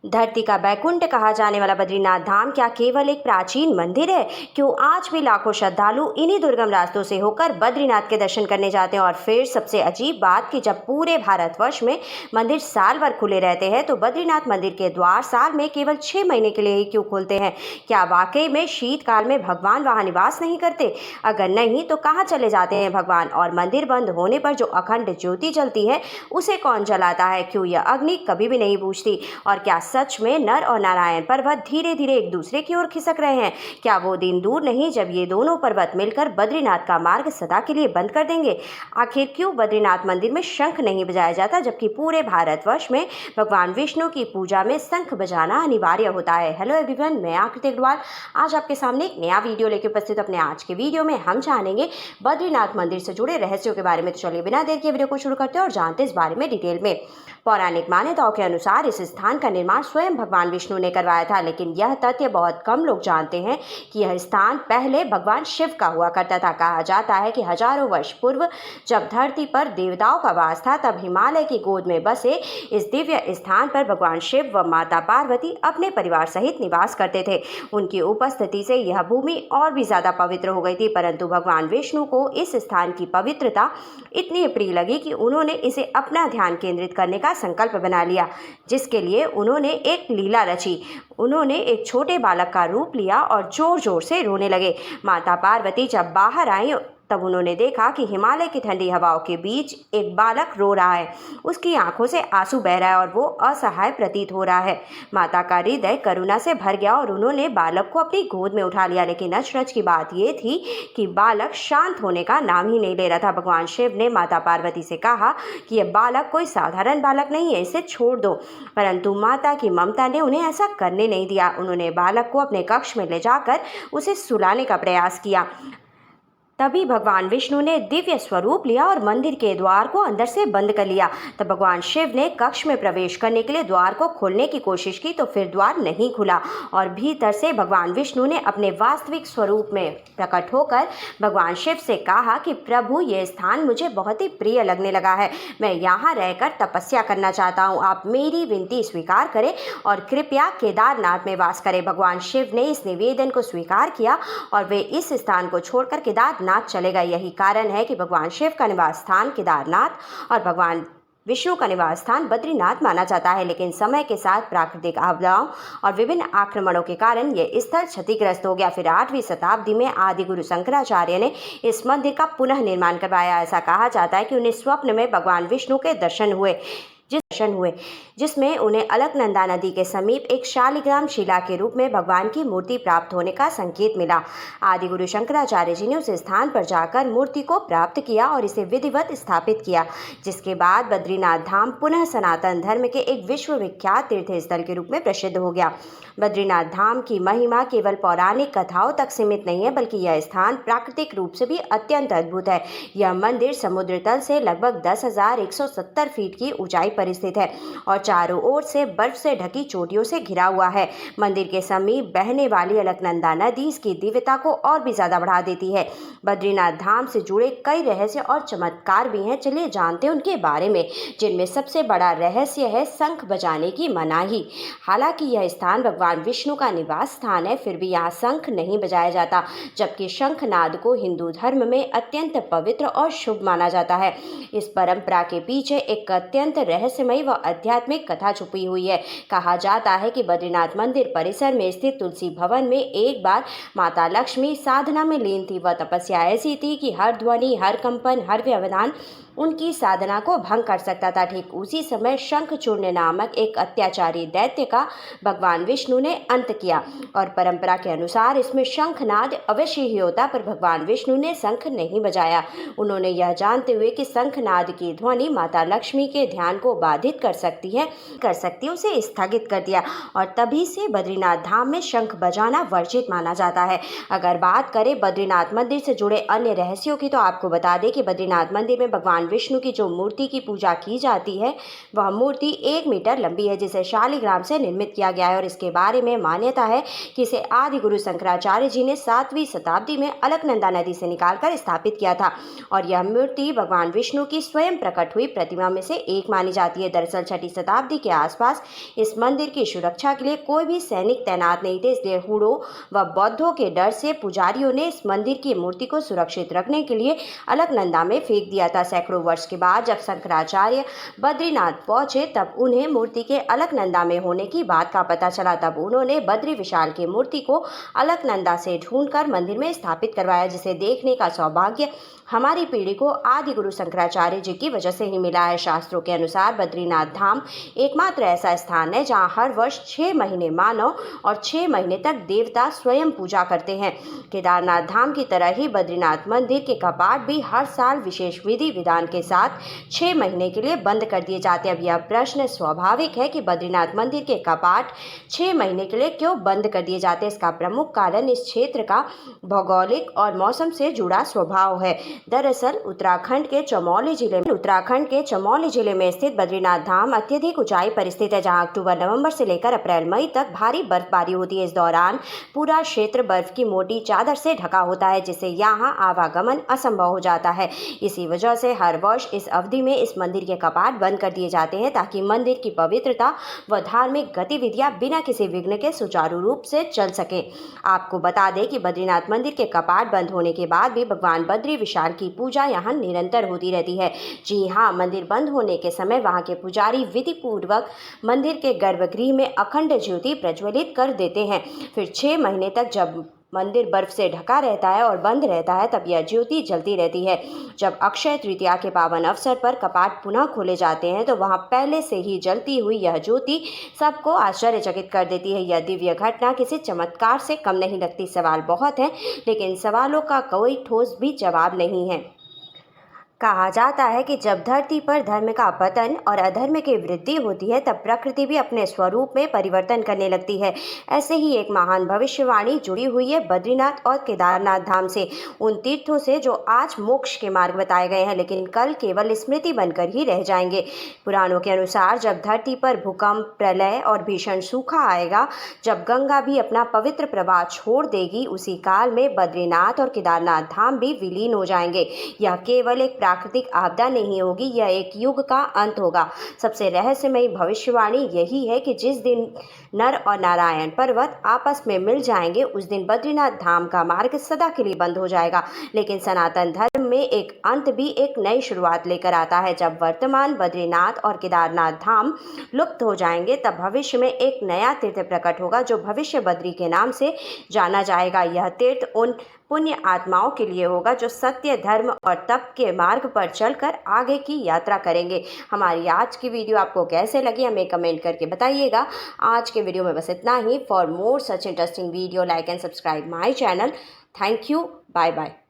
धरती का बैकुंठ कहा जाने वाला बद्रीनाथ धाम क्या केवल एक प्राचीन मंदिर है? क्यों आज भी लाखों श्रद्धालु इन्हीं दुर्गम रास्तों से होकर बद्रीनाथ के दर्शन करने जाते हैं? और फिर सबसे अजीब बात कि जब पूरे भारतवर्ष में मंदिर साल भर खुले रहते हैं तो बद्रीनाथ मंदिर के द्वार साल में केवल 6 महीने के लिए ही क्यों खुलते हैं? क्या वाकई में शीतकाल में भगवान वहां निवास नहीं करते? अगर नहीं तो कहाँ चले जाते हैं भगवान? और मंदिर बंद होने पर जो अखंड ज्योति जलती है उसे कौन जलाता है? क्यों यह अग्नि कभी भी नहीं बुझती? और क्या सच में नर और नारायण पर्वत धीरे धीरे एक दूसरे की ओर खिसक रहे हैं? क्या वो दिन दूर नहीं जब ये दोनों पर्वत मिलकर बद्रीनाथ का मार्ग सदा के लिए बंद कर देंगे? आखिर क्यों बद्रीनाथ मंदिर में शंख नहीं बजाया जाता जबकि पूरे भारतवर्ष में भगवान विष्णु की पूजा में शंख बजाना अनिवार्य होता है? हेलो एवरीवन, मैं आकृति अग्रवाल आज आपके सामने एक नया वीडियो लेकर उपस्थित। अपने आज के वीडियो में हम जानेंगे बद्रीनाथ मंदिर से जुड़े रहस्यों के बारे में। तो चलिए बिना देर के वीडियो को शुरू करते हैं और जानते हैं इस बारे में डिटेल में। पौराणिक मान्यताओं के अनुसार इस स्थान का निर्माण स्वयं भगवान विष्णु ने करवाया था, लेकिन यह तथ्य बहुत कम लोग जानते हैं कि यह स्थान पहले भगवान शिव का हुआ करता था। कहा जाता है कि हजारों वर्ष पूर्व जब धरती पर देवताओं का वास था तब हिमालय की गोद में बसे इस दिव्य स्थान पर भगवान शिव व माता पार्वती अपने परिवार सहित निवास करते थे। उनकी उपस्थिति से यह भूमि और भी ज्यादा पवित्र हो गई थी, परंतु भगवान विष्णु को इस स्थान की पवित्रता इतनी प्रिय लगी कि उन्होंने इसे अपना ध्यान केंद्रित करने का संकल्प बना लिया, जिसके लिए उन्होंने एक लीला रची। उन्होंने एक छोटे बालक का रूप लिया और जोर जोर से रोने लगे। माता पार्वती जब बाहर आई तब उन्होंने देखा कि हिमालय की ठंडी हवाओं के बीच एक बालक रो रहा है। उसकी आंखों से आंसू बह रहा है और वो असहाय प्रतीत हो रहा है। माता का हृदय करुणा से भर गया और उन्होंने बालक को अपनी गोद में उठा लिया। लेकिन अचरज की बात ये थी कि बालक शांत होने का नाम ही नहीं ले रहा था। भगवान शिव ने माता पार्वती से कहा कि यह बालक कोई साधारण बालक नहीं है, इसे छोड़ दो, परंतु माता की ममता ने उन्हें ऐसा करने नहीं दिया। उन्होंने बालक को अपने कक्ष में ले जाकर उसे सुलाने का प्रयास किया। तभी भगवान विष्णु ने दिव्य स्वरूप लिया और मंदिर के द्वार को अंदर से बंद कर लिया। तब भगवान शिव ने कक्ष में प्रवेश करने के लिए द्वार को खोलने की कोशिश की तो फिर द्वार नहीं खुला और भीतर से भगवान विष्णु ने अपने वास्तविक स्वरूप में प्रकट होकर भगवान शिव से कहा कि प्रभु, ये स्थान मुझे बहुत ही प्रिय लगने लगा है। मैं यहाँ रहकर तपस्या करना चाहता हूँ। आप मेरी विनती स्वीकार करें और कृपया केदारनाथ में वास करें। भगवान शिव ने इस निवेदन को स्वीकार किया और वे इस स्थान को छोड़कर केदारनाथ चले गए। यही कारण है कि भगवान शिव का निवास स्थान केदारनाथ और भगवान विष्णु का निवास स्थान बद्रीनाथ माना जाता है। लेकिन समय के साथ प्राकृतिक आपदाओं और विभिन्न आक्रमणों के कारण यह स्थल क्षतिग्रस्त हो गया। फिर 8वीं शताब्दी में आदि गुरु शंकराचार्य ने इस मंदिर का पुनः निर्माण करवाया। ऐसा कहा जाता है कि उन्हें स्वप्न में भगवान विष्णु के दर्शन हुए, जिसमें उन्हें अलकनंदा नदी के समीप एक शालिग्राम शिला के रूप में भगवान की मूर्ति प्राप्त होने का संकेत मिला। आदि गुरु शंकराचार्य जी ने उस स्थान पर जाकर मूर्ति को प्राप्त किया और इसे विधिवत स्थापित किया, जिसके बाद बद्रीनाथ धाम पुनः सनातन धर्म के एक विश्वविख्यात तीर्थ स्थल के रूप में प्रसिद्ध हो गया। बद्रीनाथ धाम की महिमा केवल पौराणिक कथाओं तक सीमित नहीं है, बल्कि यह स्थान प्राकृतिक रूप से भी अत्यंत अद्भुत है। यह मंदिर समुद्र तल से लगभग 10,170 फीट की ऊंचाई पर स्थित है और चारों ओर से बर्फ से ढकी चोटियों से घिरा हुआ है। मंदिर के समीप बहने वाली अलकनंदा नदी इसकी दिव्यता को और भी ज्यादा बढ़ा देती है। बद्रीनाथ धाम से जुड़े कई रहस्य और चमत्कार भी हैं। चलिए जानते हैं उनके बारे में, जिनमें सबसे बड़ा रहस्य है शंख बजाने की मनाही। हालांकि यह स्थान भगवान विष्णु का निवास स्थान है, फिर भी यहाँ शंख नहीं बजाया जाता, जबकि शंखनाद को हिंदू धर्म में अत्यंत पवित्र और शुभ माना जाता है। इस परंपरा के पीछे एक अत्यंत रहस्यमयी व आध्यात्मिक कथा छुपी हुई है। कहा जाता है कि बद्रीनाथ मंदिर परिसर में स्थित तुलसी भवन में एक बार माता लक्ष्मी साधना में लीन थी। वह तपस्या ऐसी थी कि हर ध्वनि, हर कंपन, हर व्यवधान उनकी साधना को भंग कर सकता था। ठीक उसी समय शंखचूर्ण नामक एक अत्याचारी दैत्य का भगवान विष्णु ने अंत किया और परंपरा के अनुसार इसमें शंखनाद अवश्य ही होता, पर भगवान विष्णु ने शंख नहीं बजाया। उन्होंने यह जानते हुए कि शंखनाद की ध्वनि माता लक्ष्मी के ध्यान को बाधित कर सकती है, उसे स्थगित कर दिया और तभी से बद्रीनाथ धाम में शंख बजाना वर्जित माना जाता है। अगर बात करें बद्रीनाथ मंदिर से जुड़े अन्य रहस्यों की, तो आपको बता दें कि बद्रीनाथ मंदिर में भगवान भगवान विष्णु की जो मूर्ति की पूजा की जाती है वह मूर्ति 1 मीटर लंबी है, जिसे शालिग्राम से निर्मित किया गया है। और इसके बारे में मान्यता है कि इसे आदि गुरु शंकराचार्य जी ने 7वीं शताब्दी में अलकनंदा नदी से निकालकर स्थापित किया था और यह मूर्ति भगवान विष्णु की स्वयं प्रकट हुई प्रतिमा में से एक मानी जाती है। दरअसल 6ठी शताब्दी के आसपास इस मंदिर की सुरक्षा के लिए कोई भी सैनिक तैनात नहीं थे, इसलिए हुड़ों व बौद्धों के डर से पुजारियों ने इस मंदिर की मूर्ति को सुरक्षित रखने के लिए अलकनंदा में फेंक दिया था। सैकड़ों वर्ष के बाद जब शंकराचार्य बद्रीनाथ पहुंचे तब उन्हें मूर्ति के अलकनंदा में होने की बात का पता चला। तब उन्होंने बद्री विशाल की मूर्ति को अलकनंदा से ढूंढकर मंदिर में स्थापित करवाया, जिसे देखने का सौभाग्य हमारी पीढ़ी को आदि गुरु शंकराचार्य जी की वजह से ही मिला है। शास्त्रों के अनुसार बद्रीनाथ धाम एकमात्र ऐसा स्थान है जहां हर वर्ष 6 महीने मानव और 6 महीने तक देवता स्वयं पूजा करते हैं। केदारनाथ धाम की तरह ही बद्रीनाथ मंदिर के कपाट भी हर साल विशेष विधि विधान के साथ 6 महीने के लिए बंद कर दिए जाते हैं। अब यह प्रश्न स्वाभाविक है कि बद्रीनाथ मंदिर के कपाट 6 महीने के लिए क्यों बंद कर दिए जाते हैं। इसका प्रमुख कारण इस क्षेत्र का भौगोलिक और मौसम से जुड़ा स्वभाव है। दरअसल उत्तराखंड के चमोली जिले में स्थित बद्रीनाथ धाम अत्यधिक ऊंचाई पर स्थित है, जहां अक्टूबर नवंबर से लेकर अप्रैल मई तक भारी बर्फबारी होती है। इस दौरान पूरा क्षेत्र बर्फ की मोटी चादर से ढका होता है, जिससे यहां आवागमन असंभव हो जाता है। इसी वजह से हर वर्ष इस अवधि में इस मंदिर के कपाट बंद कर दिए जाते हैं ताकि मंदिर की पवित्रता व धार्मिक गतिविधियां बिना किसी विघ्न के सुचारू रूप से चल सके। आपको बता दें कि बद्रीनाथ मंदिर के कपाट बंद होने के बाद भी भगवान बद्री विशाल की पूजा यहाँ निरंतर होती रहती है। जी हाँ, मंदिर बंद होने के समय वहाँ के पुजारी विधि पूर्वक मंदिर के गर्भगृह में अखंड ज्योति प्रज्वलित कर देते हैं। फिर 6 महीने तक जब मंदिर बर्फ से ढका रहता है और बंद रहता है तब यह ज्योति जलती रहती है। जब अक्षय तृतीया के पावन अवसर पर कपाट पुनः खोले जाते हैं तो वहां पहले से ही जलती हुई यह ज्योति सबको आश्चर्यचकित कर देती है। यह दिव्य घटना किसी चमत्कार से कम नहीं लगती। सवाल बहुत हैं, लेकिन सवालों का कोई ठोस भी जवाब नहीं है। कहा जाता है कि जब धरती पर धर्म का पतन और अधर्म की वृद्धि होती है तब प्रकृति भी अपने स्वरूप में परिवर्तन करने लगती है। ऐसे ही एक महान भविष्यवाणी जुड़ी हुई है बद्रीनाथ और केदारनाथ धाम से, उन तीर्थों से जो आज मोक्ष के मार्ग बताए गए हैं लेकिन कल केवल स्मृति बनकर ही रह जाएंगे। पुराणों के अनुसार जब धरती पर भूकंप, प्रलय और भीषण सूखा आएगा, जब गंगा भी अपना पवित्र प्रवाह छोड़ देगी, उसी काल में बद्रीनाथ और केदारनाथ धाम भी विलीन हो जाएंगे। यह केवल एक प्राकृतिक आपदा नहीं होगी, यह एक युग का अंत होगा। सबसे रहस्यमयी भविष्यवाणी यही है कि जिस दिन नर और नारायण पर्वत आपस में मिल जाएंगे उस दिन बद्रीनाथ धाम का मार्ग सदा के लिए बंद हो जाएगा। लेकिन सनातन धर्म में एक अंत भी एक नई शुरुआत लेकर आता है। जब वर्तमान बद्रीनाथ और केदारनाथ धाम लुप्त हो जाएंगे तब भविष्य में एक नया तीर्थ प्रकट होगा जो भविष्य बद्री के नाम से जाना जाएगा। यह तीर्थ उन पुण्य आत्माओं के लिए होगा जो सत्य, धर्म और तप के मार्ग पर चलकर आगे की यात्रा करेंगे। हमारी आज की वीडियो आपको कैसे लगी हमें कमेंट करके बताइएगा। आज के वीडियो में बस इतना ही। For more such interesting video like and subscribe my channel. Thank you. Bye bye.